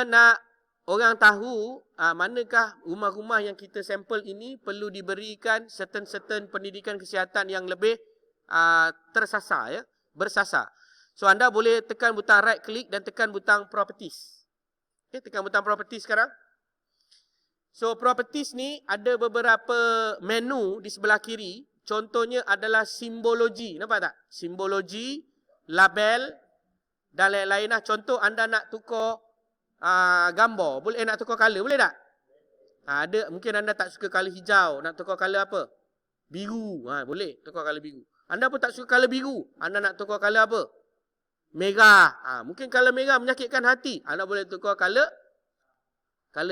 nak orang tahu manakah rumah-rumah yang kita sampel ini perlu diberikan certain pendidikan kesihatan yang lebih tersasar, ya, bersasar. So anda boleh tekan butang right click dan tekan butang properties. Okay, tekan butang properties sekarang. So properties ni ada beberapa menu di sebelah kiri. Contohnya adalah simbologi. Nampak tak? Simbologi, label dan lain-lain lah. Contoh anda nak tukar gambar, boleh nak tukar color, boleh tak? Ada, mungkin anda tak suka color hijau, nak tukar color apa? Biru, boleh tukar color biru. Anda pun tak suka color biru, anda nak tukar color apa? Merah, mungkin color merah menyakitkan hati, anda boleh tukar color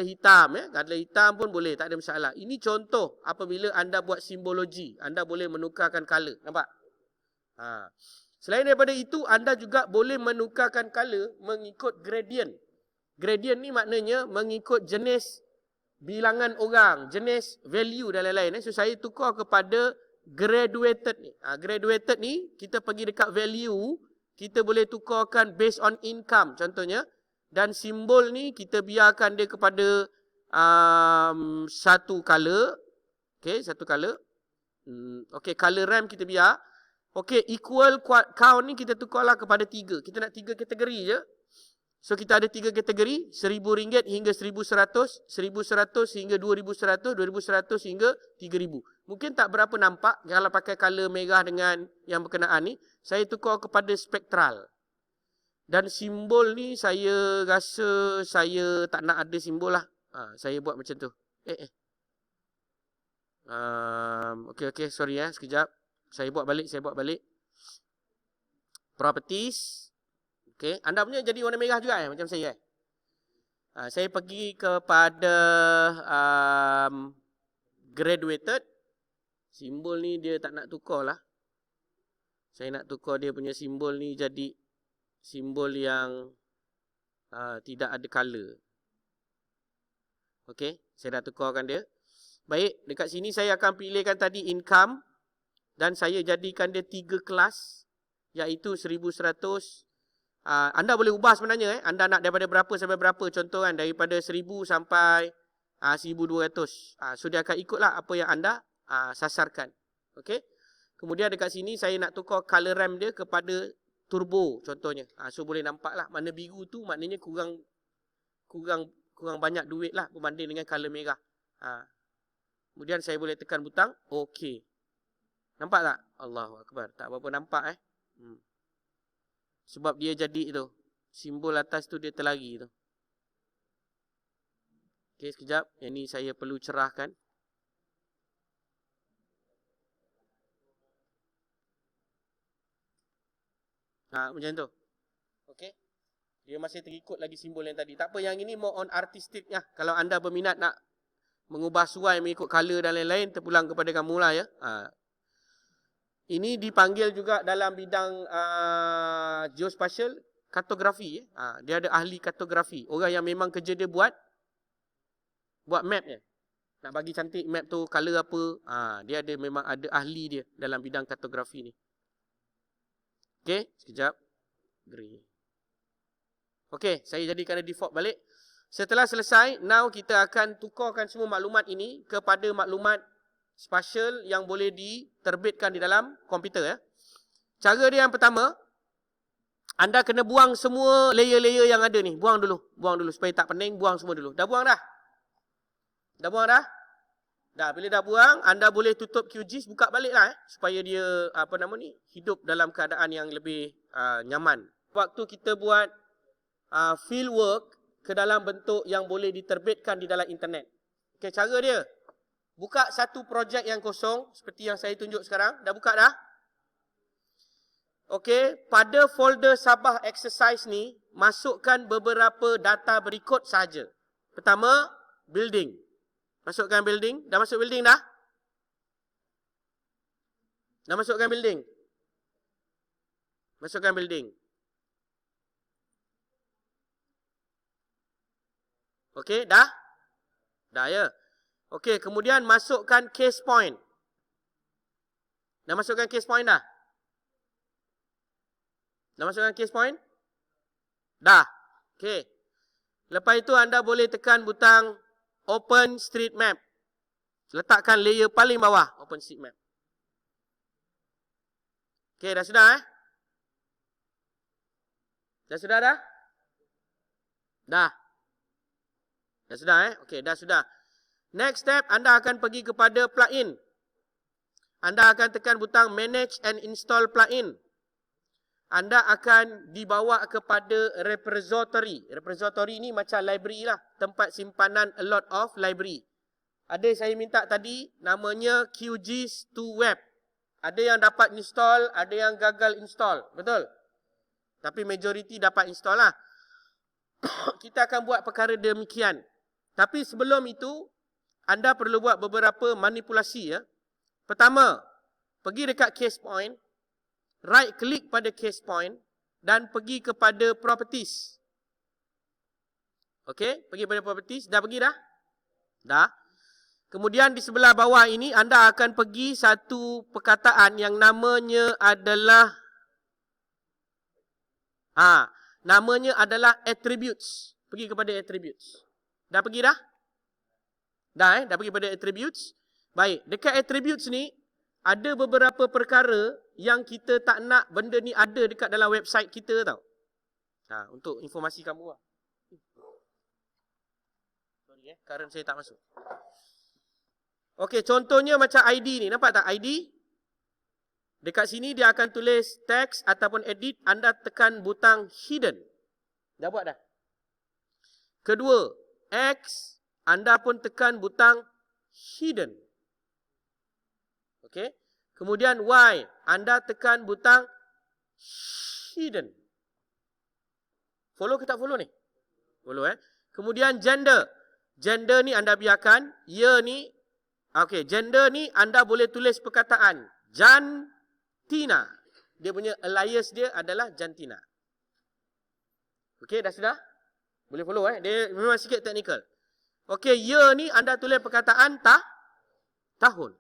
hitam, ya. Color hitam pun boleh, tak ada masalah. Ini contoh apabila anda buat simbologi, anda boleh menukarkan color, nampak? Selain daripada itu, anda juga boleh menukarkan color mengikut gradient. Gradient ni maknanya mengikut jenis bilangan orang, jenis value dan lain-lain. So saya tukar kepada graduated ni. Graduated ni kita pergi dekat value, kita boleh tukarkan based on income contohnya. Dan simbol ni kita biarkan dia kepada satu color. Okay, satu color. Okay, color RAM kita biar. Okay, equal count ni kita tukarlah kepada 3. Kita nak 3 kategori je. So kita ada 3 kategori, RM1,000 hingga RM1,100, RM1,100 hingga RM2,100, RM2,100 hingga RM3,000. Mungkin tak berapa nampak kalau pakai color merah dengan yang berkenaan ni. Saya tukar kepada spektral. Dan simbol ni saya rasa saya tak nak ada simbol lah. Saya buat macam tu. Okay, sorry sekejap. Saya buat balik. Properties. Okay, anda punya jadi warna merah juga macam saya. Saya pergi kepada graduated. Simbol ni dia tak nak tukar lah. Saya nak tukar dia punya simbol ni jadi simbol yang tidak ada color. Okay, saya dah tukarkan dia. Baik, dekat sini saya akan pilihkan tadi income. Dan saya jadikan dia 3 kelas. Iaitu 1,100. Anda boleh ubah sebenarnya. Anda nak daripada berapa sampai berapa. Contoh kan, daripada 1,000 sampai 1,200. So dia akan ikutlah apa yang anda sasarkan. Okay. Kemudian dekat sini saya nak tukar color RAM dia kepada turbo contohnya. So boleh nampak lah. Mana biru tu maknanya kurang banyak duit lah berbanding dengan color merah. Kemudian saya boleh tekan butang OK. Nampak tak? Allahu Akbar. Tak apa-apa nampak Sebab dia jadi tu. Simbol atas tu dia terlari tu. Okey, sekejap. Yang ni saya perlu cerahkan. Macam tu. Okey. Dia masih terikut lagi simbol yang tadi. Tak apa, yang ini more on artistic lah. Kalau anda berminat nak mengubah suai mengikut color dan lain-lain, terpulang kepada kamu lah ya. Ini dipanggil juga dalam bidang geospatial kartografi. Dia ada ahli kartografi. Orang yang memang kerja dia buat map je. Nak bagi cantik map tu color apa. Dia ada memang ada ahli dia dalam bidang kartografi ni. Okey, sekejap. Grey. Okey, saya jadikan dia default balik. Setelah selesai, now kita akan tukarkan semua maklumat ini kepada maklumat spatial yang boleh diterbitkan di dalam komputer. Cara dia yang pertama, anda kena buang semua layer-layer yang ada ni. Buang dulu supaya tak pening, buang semua dulu. Dah buang dah? Dah, bila dah buang, anda boleh tutup QGIS, buka balik lah supaya dia hidup dalam keadaan yang lebih nyaman. Waktu kita buat field work ke dalam bentuk yang boleh diterbitkan di dalam internet. Okey, cara dia, buka satu projek yang kosong seperti yang saya tunjuk sekarang. Dah buka dah? Okey, pada folder Sabah exercise ni masukkan beberapa data berikut saja. Pertama, building. Masukkan building. Dah masuk building dah? Dah masukkan building? Masukkan building. Okey, dah? Dah ya. Okey, kemudian masukkan case point. Dah masukkan case point dah? Dah masukkan case point? Dah. Okey. Lepas itu anda boleh tekan butang Open Street Map. Letakkan layer paling bawah Open Street Map. Okey, dah sudah Dah sudah dah? Dah. Dah sudah Okey, dah sudah. Next step, anda akan pergi kepada plugin. Anda akan tekan butang Manage and Install Plugin. Anda akan dibawa kepada repository. Repository ni macam library lah. Tempat simpanan a lot of library. Ada saya minta tadi, namanya QGIS 2 Web. Ada yang dapat install, ada yang gagal install. Betul? Tapi majoriti dapat install lah. Kita akan buat perkara demikian. Tapi sebelum itu, anda perlu buat beberapa manipulasi. Pertama, pergi dekat case point, right click pada case point dan pergi kepada properties. Okey, pergi pada properties. Dah pergi dah? Dah. Kemudian di sebelah bawah ini anda akan pergi satu perkataan yang namanya adalah namanya adalah attributes. Pergi kepada attributes. Dah pergi dah? Dah pergi pada attributes. Baik, dekat attributes ni ada beberapa perkara yang kita tak nak benda ni ada dekat dalam website kita tau. Untuk informasi kamu lah. Sorry current saya tak masuk. Okey, contohnya macam ID ni. Nampak tak ID? Dekat sini dia akan tulis text ataupun edit. Anda tekan butang hidden. Dah buat dah? Kedua, X. Anda pun tekan butang hidden. Okey. Kemudian Y. Anda tekan butang hidden. Follow ke tak follow ni? Follow Kemudian gender. Gender ni anda biarkan. Year ni. Okey, gender ni anda boleh tulis perkataan Jantina. Dia punya alias dia adalah Jantina. Okey, dah sudah? Boleh follow Dia memang sikit teknikal. Okey, year ni anda tulis perkataan tahun.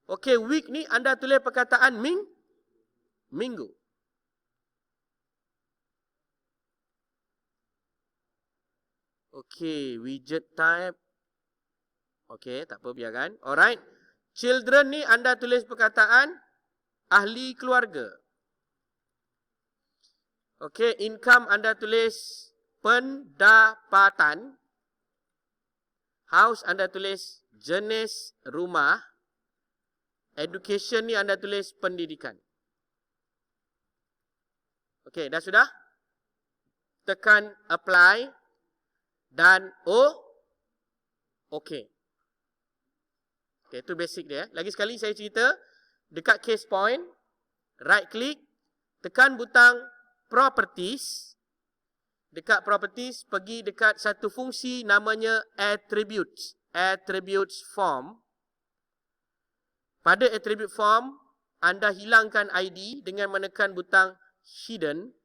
Okey, week ni anda tulis perkataan minggu. Okey, widget type. Okey, tak apa, biarkan. Alright. Children ni anda tulis perkataan ahli keluarga. Okey, income anda tulis pendapatan. House anda tulis jenis rumah. Education ni anda tulis pendidikan. Okey, dah sudah? Tekan apply dan okey. Okey, itu basic dia. Lagi sekali saya cerita, dekat case point, right click, tekan butang properties. Dekat properties, pergi dekat satu fungsi namanya attributes. Attributes form. Pada attribute form, anda hilangkan ID dengan menekan butang hidden.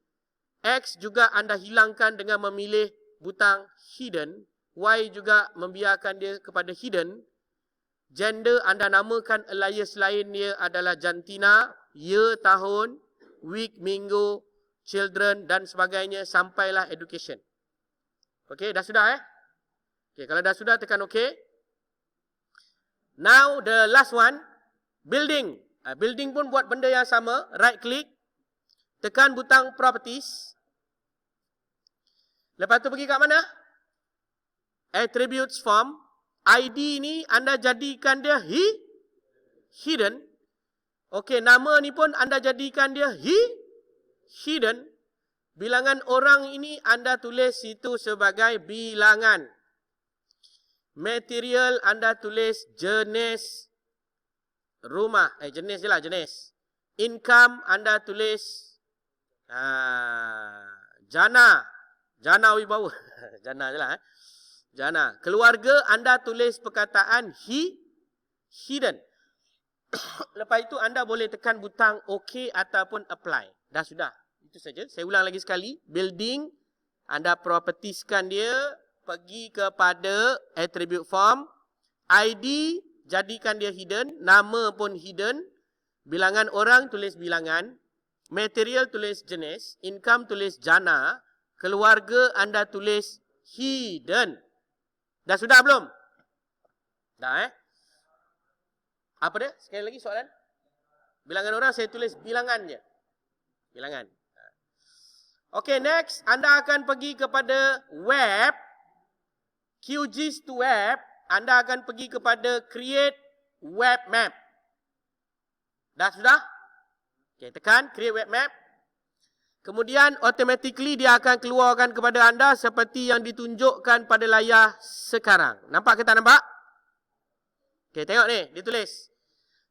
X juga anda hilangkan dengan memilih butang hidden. Y juga membiarkan dia kepada hidden. Gender anda namakan alias lain dia adalah Jantina. Year, tahun. Week, minggu. Children dan sebagainya sampailah education. Okey, dah sudah Okey, kalau dah sudah tekan okey. Now the last one, building. Building pun buat benda yang sama, right click, tekan butang properties. Lepas tu pergi kat mana? Attributes form. ID ni anda jadikan dia hidden. Okey, nama ni pun anda jadikan dia hidden. Bilangan orang ini anda tulis itu sebagai bilangan. Material anda tulis jenis rumah. Jenis je lah, jenis. Income anda tulis jana. Jana wibawa. Jana je lah. Jana. Keluarga anda tulis perkataan hidden. Lepas itu anda boleh tekan butang OK ataupun apply. Dah sudah. Itu saja. Saya ulang lagi sekali. Building. Anda propertieskan dia. Pergi kepada attribute form. ID. Jadikan dia hidden. Nama pun hidden. Bilangan orang tulis bilangan. Material tulis jenis. Income tulis jana. Keluarga anda tulis hidden. Dah sudah belum? Dah Apa dia? Sekali lagi soalan. Bilangan orang saya tulis bilangan je. Bilangan. Okay, next. Anda akan pergi kepada web. QGIS to web. Anda akan pergi kepada create web map. Dah sudah? Okay, tekan create web map. Kemudian automatically dia akan keluarkan kepada anda seperti yang ditunjukkan pada layar sekarang. Nampak ke tak nampak? Okay, tengok ni. Dia tulis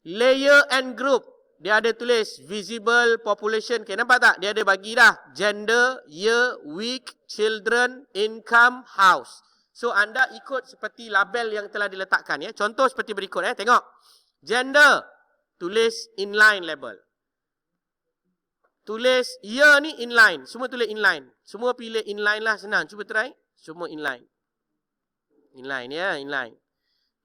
layer and group. Dia ada tulis visible population. Okay, nampak tak? Dia ada bagi dah. Gender, year, week, children, income, house. So, anda ikut seperti label yang telah diletakkan. Ya. Contoh seperti berikut. Tengok. Gender. Tulis inline label. Tulis year ni inline. Semua tulis inline. Semua pilih inline lah. Senang. Cuba try. Semua inline. Inline ya. Inline.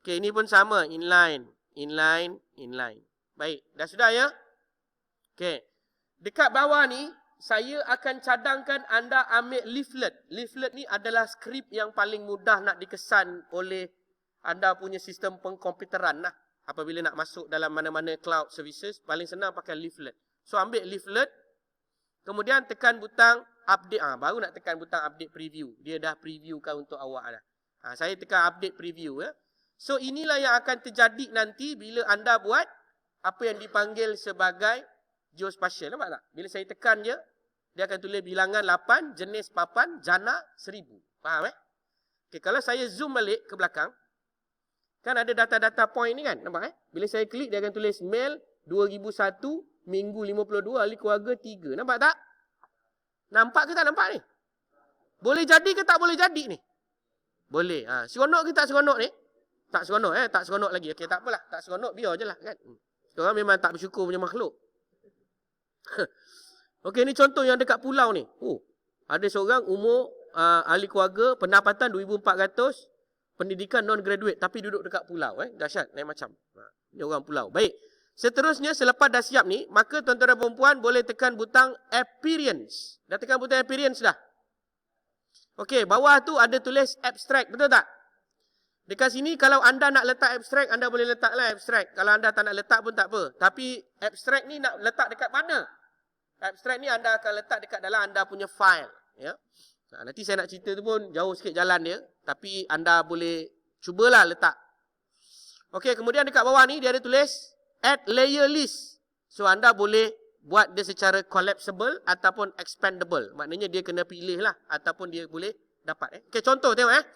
Okay, ini pun sama. Inline. Inline. Inline. Baik, dah sudah ya? Okey. Dekat bawah ni, saya akan cadangkan anda ambil leaflet. Leaflet ni adalah skrip yang paling mudah nak dikesan oleh anda punya sistem pengkomputeran lah. Apabila nak masuk dalam mana-mana cloud services, paling senang pakai leaflet. So, ambil leaflet. Kemudian tekan butang update. Baru nak tekan butang update preview. Dia dah previewkan untuk awak dah. Saya tekan update preview ya. So, inilah yang akan terjadi nanti bila anda buat apa yang dipanggil sebagai geospatial. Nampak tak? Bila saya tekan je, dia akan tulis bilangan 8, jenis papan, jana 1000. Faham Okay, kalau saya zoom balik ke belakang, kan ada data-data point ni kan? Nampak Bila saya klik, dia akan tulis mail 2001, minggu 52, ahli keluarga 3. Nampak tak? Nampak ke tak nampak ni? Boleh jadi ke tak boleh jadi ni? Boleh. Seronok ke tak seronok ni? Tak seronok tak seronok lagi. Okey, tak apalah. Tak seronok, biar je lah kan. Orang memang tak bersyukur punya makhluk. Okey, ni contoh yang dekat pulau ni. Ada seorang umur ahli keluarga, pendapatan 2,400, pendidikan non-graduate tapi duduk dekat pulau. Dahsyat, lain macam. Ni orang pulau. Baik. Seterusnya, selepas dah siap ni, maka tuan-tuan dan perempuan boleh tekan butang appearance. Dah tekan butang appearance dah? Okey, bawah tu ada tulis abstract. Betul tak? Dekat sini kalau anda nak letak abstrak, anda boleh letaklah abstrak. Kalau anda tak nak letak pun tak apa. Tapi abstrak ni nak letak dekat mana? Abstrak ni anda akan letak dekat dalam anda punya file. Ya. Nanti saya nak cerita tu pun jauh sikit jalan dia. Tapi anda boleh cubalah letak. Okey, kemudian dekat bawah ni dia ada tulis add layer list. So anda boleh buat dia secara collapsible ataupun expandable. Maknanya dia kena pilih lah. Ataupun dia boleh dapat. Okey, contoh tengok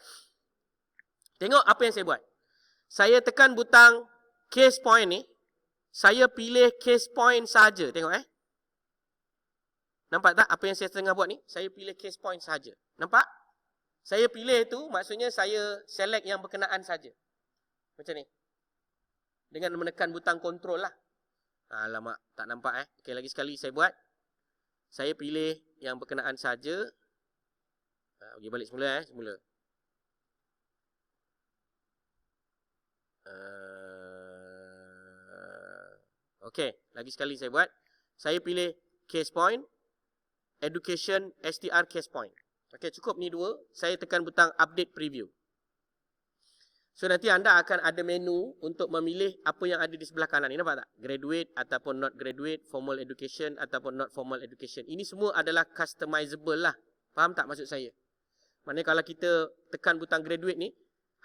Tengok apa yang saya buat. Saya tekan butang case point ni. Saya pilih case point saja. Tengok Nampak tak apa yang saya tengah buat ni? Saya pilih case point saja. Nampak? Saya pilih tu maksudnya saya select yang berkenaan saja. Macam ni. Dengan menekan butang control lah. Alamak, tak nampak Okey, lagi sekali saya buat. Saya pilih yang berkenaan saja. Pergi balik semula semula. Okey, lagi sekali saya buat. Saya pilih case point, education, STR case point. Okey, cukup ni dua. Saya tekan butang update preview. So nanti anda akan ada menu untuk memilih apa yang ada di sebelah kanan ni. Nampak tak? Graduate ataupun not graduate, formal education ataupun not formal education. Ini semua adalah customizable lah. Faham tak maksud saya? Maknanya kalau kita tekan butang graduate ni,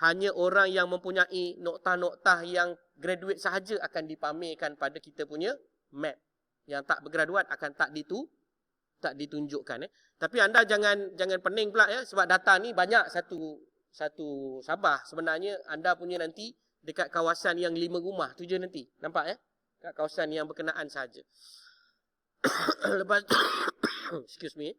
hanya orang yang mempunyai noktah-noktah yang graduate sahaja akan dipamerkan pada kita punya map. Yang tak bergraduat akan tak ditunjukkan. Tapi anda jangan pening pula sebab data ni banyak satu Sabah. Sebenarnya anda punya nanti dekat kawasan yang 5 rumah tu je nanti. Nampak Dekat kawasan yang berkenaan sahaja. Lepas excuse me.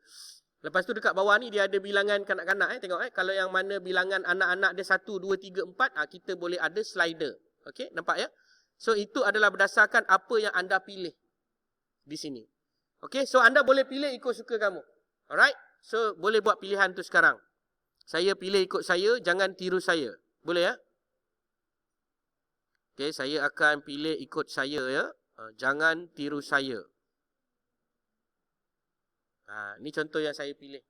Lepas tu dekat bawah ni dia ada bilangan kanak-kanak tengok kalau yang mana bilangan anak-anak dia 1 2 3 4 kita boleh ada slider. Okey, nampak So itu adalah berdasarkan apa yang anda pilih di sini. Okey, so anda boleh pilih ikut suka kamu. Alright? So boleh buat pilihan tu sekarang. Saya pilih ikut saya, jangan tiru saya. Boleh Okey, saya akan pilih ikut saya jangan tiru saya. Ni contoh yang saya pilih.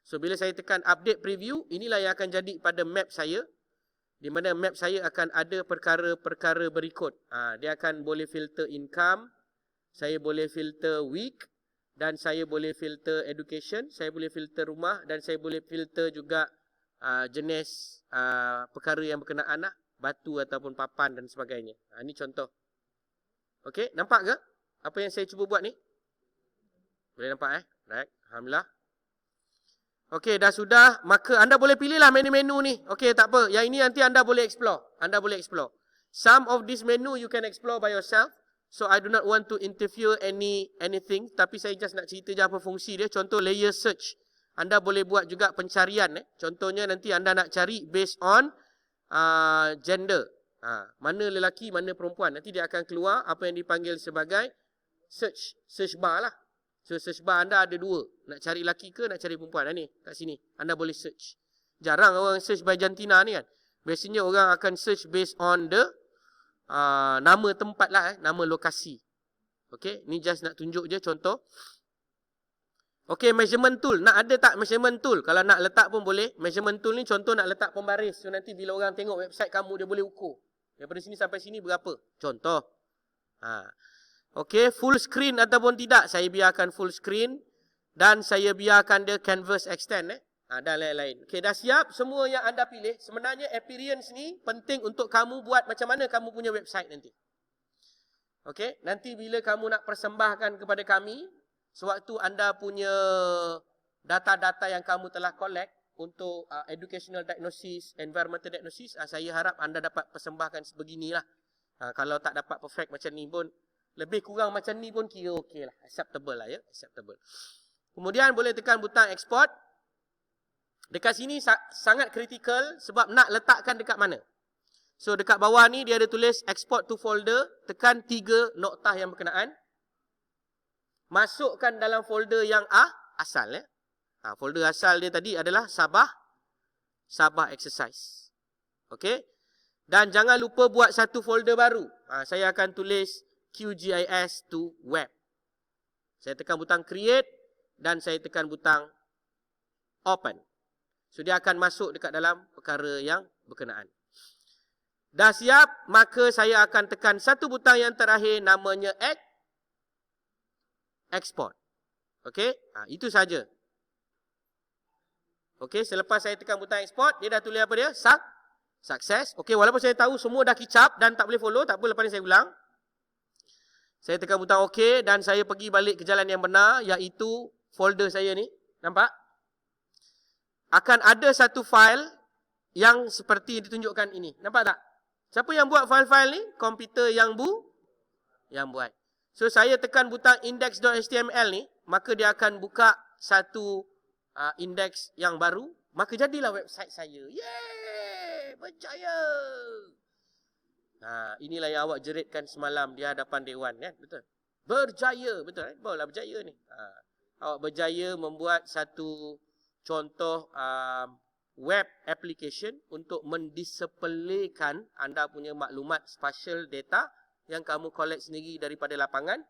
So bila saya tekan update preview, inilah yang akan jadi pada map saya. Di mana map saya akan ada perkara-perkara berikut. Dia akan boleh filter income, saya boleh filter week, dan saya boleh filter education, saya boleh filter rumah, dan saya boleh filter juga jenis perkara yang berkenaan lah, batu ataupun papan dan sebagainya. Ini contoh. Okey, nampak ke apa yang saya cuba buat ni? Boleh nampak Right, alhamdulillah. Okey, dah sudah, maka anda boleh pilihlah menu-menu ni. Okey, tak apa. Yang ini nanti anda boleh explore. Some of this menu you can explore by yourself. So I do not want to interfere anything, tapi saya just nak cerita je apa fungsi dia. Contoh layer search. Anda boleh buat juga pencarian. Contohnya nanti anda nak cari based on gender. Mana lelaki, mana perempuan. Nanti dia akan keluar apa yang dipanggil sebagai search bar lah. So search bar anda ada dua. Nak cari lelaki ke nak cari perempuan. Ni kat sini. Anda boleh search. Jarang orang search by jantina ni kan. Biasanya orang akan search based on the nama tempat lah. Nama lokasi. Okay. Ni just nak tunjuk je contoh. Okay, measurement tool. Nak ada tak measurement tool? Kalau nak letak pun boleh. Measurement tool ni contoh nak letak pembaris. So nanti bila orang tengok website kamu, dia boleh ukur. Daripada sini sampai sini berapa? Contoh. Okey, full screen ataupun tidak. Saya biarkan full screen. Dan saya biarkan dia canvas extend. Dan lain-lain. Okey, dah siap semua yang anda pilih. Sebenarnya appearance ni penting untuk kamu buat macam mana kamu punya website nanti. Okey, nanti bila kamu nak persembahkan kepada kami, sewaktu anda punya data-data yang kamu telah collect untuk educational diagnosis, environmental diagnosis, saya harap anda dapat persembahkan sebeginilah. Kalau tak dapat perfect macam ni pun, lebih kurang macam ni pun kira okey lah. Acceptable lah ya. Acceptable. Kemudian boleh tekan butang export. Dekat sini sangat kritikal sebab nak letakkan dekat mana. So dekat bawah ni dia ada tulis export to folder. Tekan 3 noktah yang berkenaan. Masukkan dalam folder yang asal. Folder asal dia tadi adalah Sabah exercise. Okey. Dan jangan lupa buat satu folder baru. Saya akan tulis QGIS to web. Saya tekan butang create dan saya tekan butang open. So dia akan masuk dekat dalam perkara yang berkenaan. Dah siap, maka saya akan tekan satu butang yang terakhir namanya export. Okey, itu saja. Okey, selepas saya tekan butang export, dia dah tulis apa dia? Sukses. Okey, walaupun saya tahu semua dah kicap dan tak boleh follow, tak apa, lepas ni saya ulang. Saya tekan butang OK dan saya pergi balik ke jalan yang benar, iaitu folder saya ni. Nampak? Akan ada satu file yang seperti ditunjukkan ini. Nampak tak? Siapa yang buat file-file ni? Komputer yang buat. So, saya tekan butang index.html ni, maka dia akan buka satu index yang baru. Maka jadilah website saya. Yeay! Berjaya! Inilah yang awak jeritkan semalam di hadapan Dewan. Kan? Betul? Berjaya. Betul? Barulah berjaya ni. Awak berjaya membuat satu contoh web application untuk mendisplay-kan anda punya maklumat spatial data yang kamu collect sendiri daripada lapangan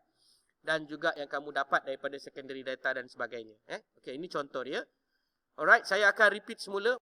dan juga yang kamu dapat daripada secondary data dan sebagainya. Okey, ini contoh dia. Alright, saya akan repeat semula.